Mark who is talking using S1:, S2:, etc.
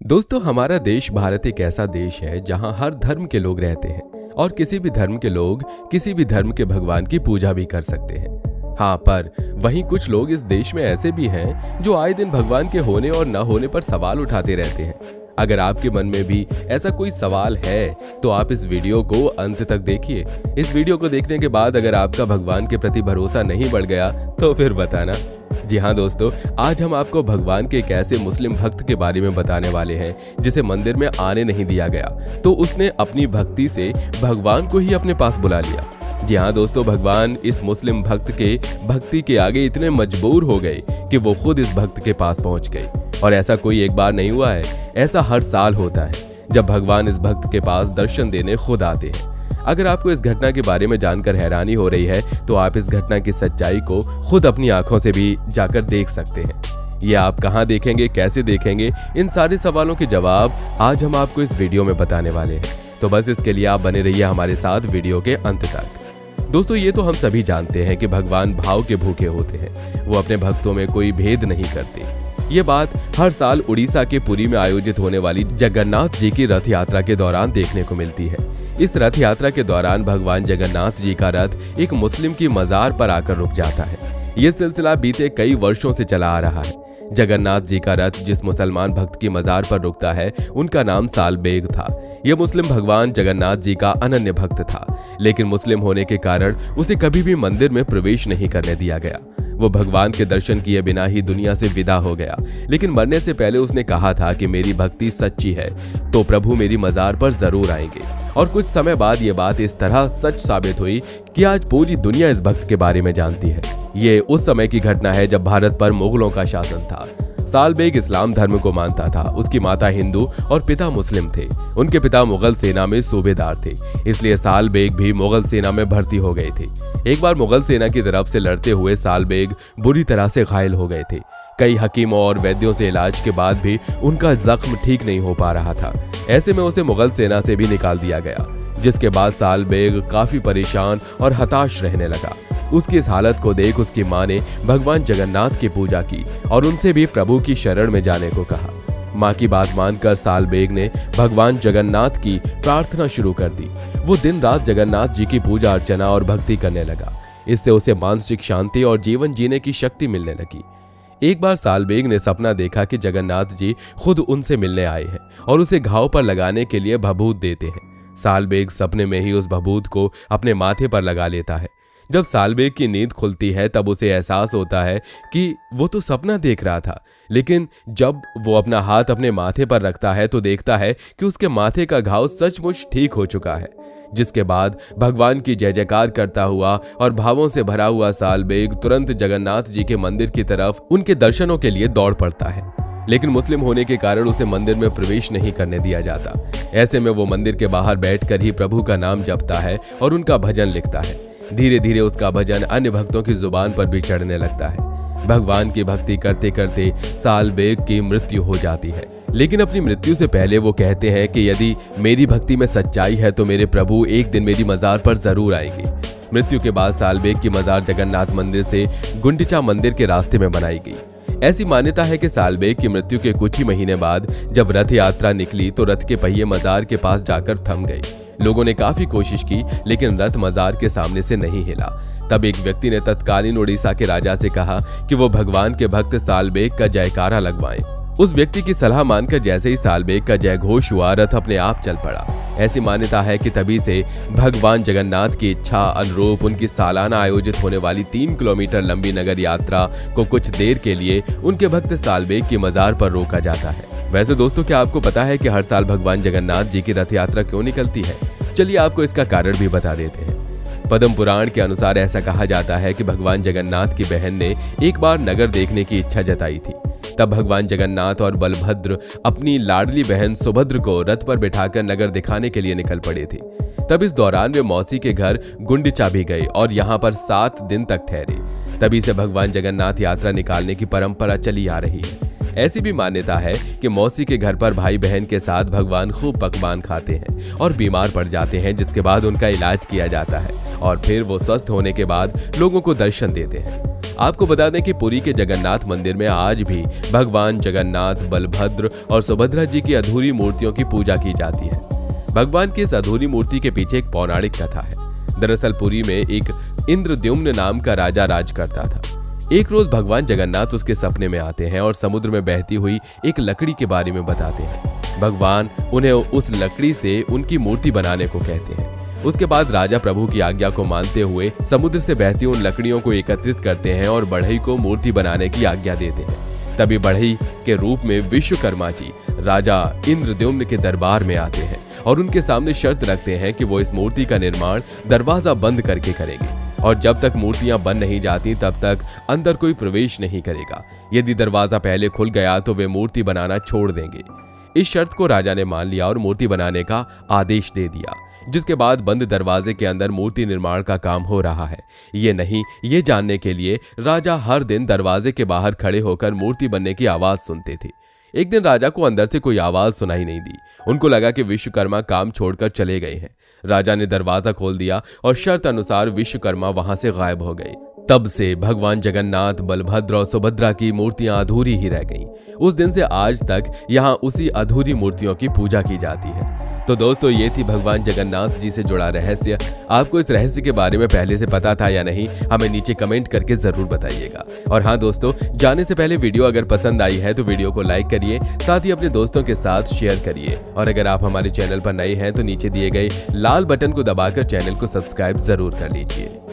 S1: दोस्तों, हमारा देश भारत एक ऐसा देश है जहां हर धर्म के लोग रहते हैं और किसी भी धर्म के लोग किसी भी धर्म के भगवान की पूजा भी कर सकते हैं। हाँ, पर वहीं कुछ लोग इस देश में ऐसे भी हैं जो आए दिन भगवान के होने और न होने पर सवाल उठाते रहते हैं। अगर आपके मन में भी ऐसा कोई सवाल है तो आप इस वीडियो को अंत तक देखिए। इस वीडियो को देखने के बाद अगर आपका भगवान के प्रति भरोसा नहीं बढ़ गया तो फिर बताना। जी हाँ दोस्तों, आज हम आपको भगवान के एक ऐसे मुस्लिम भक्त के बारे में बताने वाले हैं जिसे मंदिर में आने नहीं दिया गया, तो उसने अपनी भक्ति से भगवान को ही अपने पास बुला लिया। जी हाँ दोस्तों, भगवान इस मुस्लिम भक्त के भक्ति के आगे इतने मजबूर हो गए कि वो खुद इस भक्त के पास पहुंच गए। और ऐसा कोई एक बार नहीं हुआ है, ऐसा हर साल होता है जब भगवान इस भक्त के पास दर्शन देने खुद आते हैं। अगर आपको इस घटना के बारे में जानकर हैरानी हो रही है तो आप इस घटना की सच्चाई को खुद अपनी आंखों से भी जाकर देख सकते हैं। ये आप कहां देखेंगे, कैसे देखेंगे, इन सारे सवालों के जवाब आज हम आपको इस वीडियो में बताने वाले हैं। तो बस इसके लिए आप बने रहिए हमारे साथ वीडियो के अंत तक। दोस्तों, ये तो हम सभी जानते हैं कि भगवान भाव के भूखे होते हैं। वो अपने भक्तों में कोई भेद नहीं करते। ये बात हर साल उड़ीसा के पुरी में आयोजित होने वाली जगन्नाथ जी की रथ यात्रा के दौरान देखने को मिलती है। इस रथ यात्रा के दौरान भगवान जगन्नाथ जी का रथ एक मुस्लिम की मजार पर आकर रुक जाता है। ये सिलसिला बीते कई वर्षों से चला आ रहा है। जगन्नाथ जी का रथ जिस मुसलमान भक्त की मजार पर रुकता है उनका नाम सालबेग था। यह मुस्लिम भगवान जगन्नाथ जी का अनन्य भक्त था, लेकिन मुस्लिम होने के कारण उसे कभी भी मंदिर में प्रवेश नहीं करने दिया गया। वो भगवान के दर्शन किए बिना ही दुनिया से विदा हो गया, लेकिन मरने से पहले उसने कहा था कि मेरी भक्ति सच्ची है तो प्रभु मेरी मजार पर जरूर आएंगे। और कुछ समय बाद ये बात इस तरह सच साबित हुई कि आज पूरी दुनिया इस भक्त के बारे में जानती है। ये उस समय की घटना है जब भारत पर मुगलों का शासन था। सालबेग इस्लाम धर्म को मानता था। उसकी माता हिंदू और पिता मुस्लिम थे। उनके पिता मुगल सेना में सूबेदार थे, इसलिए सालबेग भी मुगल सेना में भर्ती हो गए थे। एक बार मुगल सेना की तरफ से लड़ते हुए सालबेग बुरी तरह से घायल हो गए थे। कई हकीमों और वैद्यों से इलाज के बाद भी उनका जख्म ठीक नहीं हो पा रहा था। ऐसे में उसे मुगल सेना से भी निकाल दिया गया, जिसके बाद सालबेग काफी परेशान और हताश रहने लगा। उसकी इस हालत को देख उसकी मां ने भगवान जगन्नाथ की पूजा की और उनसे भी प्रभु की शरण में जाने को कहा। मां की बात मानकर सालबेग ने भगवान जगन्नाथ की प्रार्थना शुरू कर दी। वो दिन रात जगन्नाथ जी की पूजा अर्चना और भक्ति करने लगा। इससे उसे मानसिक शांति और जीवन जीने की शक्ति मिलने लगी। एक बार सालबेग ने सपना देखा कि जगन्नाथ जी खुद उनसे मिलने आए हैं और उसे घाव पर लगाने के लिए भभूत देते हैं। सालबेग सपने में ही उस भभूत को अपने माथे पर लगा लेता है। जब सालबेग की नींद खुलती है तब उसे एहसास होता है कि वो तो सपना देख रहा था, लेकिन जब वो अपना हाथ अपने माथे पर रखता है तो देखता है कि उसके माथे का घाव सचमुच ठीक हो चुका है। जिसके बाद भगवान की जय जयकार करता हुआ और भावों से भरा हुआ सालबेग तुरंत जगन्नाथ जी के मंदिर की तरफ उनके दर्शनों के लिए दौड़ पड़ता है। लेकिन मुस्लिम होने के कारण उसे मंदिर में प्रवेश नहीं करने दिया जाता। ऐसे में वो मंदिर के बाहर बैठकर ही प्रभु का नाम जपता है और उनका भजन लिखता है। धीरे धीरे उसका भजन अन्य भक्तों की जुबान पर भी चढ़ने लगता है। भगवान की भक्ति करते करते सालबेग की मृत्यु हो जाती है, लेकिन अपनी मृत्यु से पहले वो कहते हैं कि यदि मेरी भक्ति में सच्चाई है तो मेरे प्रभु एक दिन मेरी मजार पर जरूर आएंगे। मृत्यु के बाद सालबेग की मजार जगन्नाथ मंदिर से गुंडिचा मंदिर के रास्ते में बनाई गई। ऐसी मान्यता है कि सालबेग की मृत्यु के कुछ ही महीने बाद जब रथ यात्रा निकली तो रथ के पहिए मजार के पास जाकर थम गए। लोगों ने काफी कोशिश की, लेकिन रथ मजार के सामने से नहीं हिला। तब एक व्यक्ति ने तत्कालीन उड़ीसा के राजा से कहा कि वो भगवान के भक्त सालबेग का जयकारा लगवाएं। उस व्यक्ति की सलाह मानकर जैसे ही सालबेग का जय घोष हुआ, रथ अपने आप चल पड़ा। ऐसी मान्यता है कि तभी से भगवान जगन्नाथ की इच्छा अनुरूप उनकी सालाना आयोजित होने वाली 3 किलोमीटर लंबी नगर यात्रा को कुछ देर के लिए उनके भक्त सालबेग की मजार पर रोका जाता है। वैसे दोस्तों, क्या आपको पता है कि हर साल भगवान जगन्नाथ जी की रथ यात्रा क्यों निकलती है? चलिए आपको इसका कारण भी बता देते हैं। पद्म पुराण के अनुसार ऐसा कहा जाता है कि भगवान जगन्नाथ की बहन ने एक बार नगर देखने की इच्छा जताई थी। तब भगवान जगन्नाथ और बलभद्र अपनी लाडली बहन सुभद्र को रथ पर बिठाकर नगर दिखाने के लिए निकल पड़े थे। तब इस दौरान वे मौसी के घर गुंडिचा भी गए और यहाँ पर 7 दिन तक ठहरे। तभी से भगवान जगन्नाथ यात्रा निकालने की परंपरा चली आ रही है। ऐसी भी मान्यता है कि मौसी के घर पर भाई बहन के साथ भगवान खूब पकवान खाते हैं और बीमार पड़ जाते हैं, जिसके बाद उनका इलाज किया जाता है और फिर वो स्वस्थ होने के बाद लोगों को दर्शन देते हैं। आपको बता दें कि पुरी के जगन्नाथ मंदिर में आज भी भगवान जगन्नाथ, बलभद्र और सुभद्रा जी की अधूरी मूर्तियों की पूजा की जाती है। भगवान की इस अधूरी मूर्ति के पीछे एक पौराणिक कथा है। दरअसल पुरी में एक इंद्रद्युम्न नाम का राजा राज करता था। एक रोज भगवान जगन्नाथ उसके सपने में आते हैं और समुद्र में बहती हुई एक लकड़ी के बारे में बताते हैं। भगवान उन्हें उस लकड़ी से उनकी मूर्ति बनाने को कहते हैं। उसके बाद राजा प्रभु की आज्ञा को मानते हुए समुद्र से बहती उन लकड़ियों को एकत्रित करते हैं और बढ़ई को मूर्ति बनाने की आज्ञा देते हैं। तभी बढ़ई के रूप में विश्वकर्मा जी राजा इंद्रद्युम्न के दरबार में आते हैं और उनके सामने शर्त रखते हैं कि वो इस मूर्ति का निर्माण दरवाजा बंद करके करेंगे और जब तक मूर्तियां बन नहीं जाती तब तक अंदर कोई प्रवेश नहीं करेगा। यदि दरवाजा पहले खुल गया तो वे मूर्ति बनाना छोड़ देंगे। इस शर्त को राजा ने मान लिया और मूर्ति बनाने का आदेश दे दिया, जिसके बाद बंद दरवाजे के अंदर मूर्ति निर्माण का काम हो रहा है ये जानने के लिए राजा हर दिन दरवाजे के बाहर खड़े होकर मूर्ति बनने की आवाज सुनते थे। एक दिन राजा को अंदर से कोई आवाज सुनाई नहीं दी। उनको लगा कि विश्वकर्मा काम छोड़कर चले गए हैं। राजा ने दरवाजा खोल दिया और शर्त अनुसार विश्वकर्मा वहां से गायब हो गए। तब से भगवान जगन्नाथ, बलभद्र और सुभद्रा की मूर्तियां अधूरी ही रह गईं। उस दिन से आज तक यहाँ उसी अधूरी मूर्तियों की पूजा की जाती है। तो दोस्तों, ये थी भगवान जगन्नाथ जी से जुड़ा रहस्य। आपको इस रहस्य के बारे में पहले से पता था या नहीं, हमें नीचे कमेंट करके जरूर बताइएगा। और हाँ दोस्तों, जाने से पहले वीडियो अगर पसंद आई है तो वीडियो को लाइक करिए, साथ ही अपने दोस्तों के साथ शेयर करिए। और अगर आप हमारे चैनल पर नए हैं तो नीचे दिए गए लाल बटन को दबाकर चैनल को सब्सक्राइब जरूर कर लीजिए।